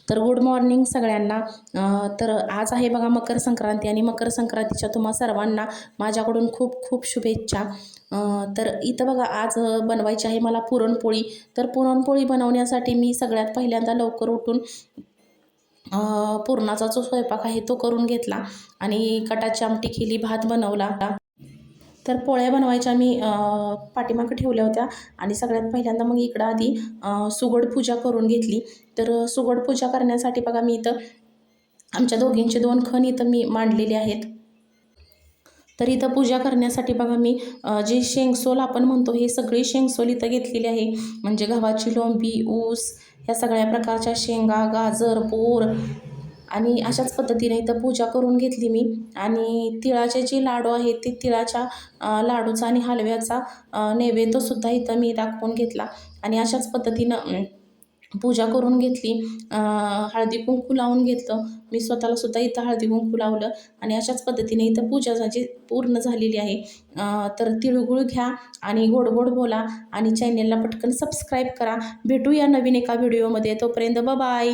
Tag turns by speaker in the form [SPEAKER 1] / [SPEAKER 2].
[SPEAKER 1] तर good morning सगळ्यांना. तर आज आहे बघा मकर संक्रांती आणि मकर संक्रांतीच्या तुम्हा सर्वांना माझ्याकडून खूप खूप शुभेच्छा. तर इथं बघा आज बनवायची आहे मला पुरणपोळी. तर पुरणपोळी बनवण्यासाठी मी सगळ्यात पहिल्यांदा लवकर उठून पुरणाचा जो स्वयंपाक आहे तो करून घेतला आणि कटाची आमटी केली, भात बनवला. तर पोळ्या बनवायच्या मी पाठीमागे ठेवल्या होत्या आणि सगळ्यात पहिल्यांदा मग इकडं आधी सुगड पूजा करून घेतली. तर सुगड पूजा करण्यासाठी बघा मी इथं आमच्या दोघींचे 2 खण इथं मी मांडलेले आहेत. तर इथं पूजा करण्यासाठी बघा मी जे शेंगसोल आपण म्हणतो हे सगळी शेंगसोल इथं घेतलेली आहे. म्हणजे गव्हाची लोंबी, ऊस ह्या सगळ्या प्रकारच्या शेंगा, गाजर, बोर आणि अशाच पद्धतीने इथं पूजा करून घेतली मी. आणि तिळाचे जे लाडू आहेत ते तिळाच्या लाडूचा आणि हलव्याचा नैवेद्यसुद्धा इथं मी दाखवून घेतला आणि अशाच पद्धतीनं पूजा करून घेतली. हळदी कुंकू लावून घेतलं. मी स्वतःला सुद्धा इथं हळदी कुंकू लावलं आणि अशाच पद्धतीने इथं पूजा माझी पूर्ण झालेली आहे. तर तिळगुळ घ्या आणि गोड गोड बोला आणि चॅनेलला पटकन सबस्क्राईब करा. भेटूया नवीन एका व्हिडिओमध्ये. तोपर्यंत बाय.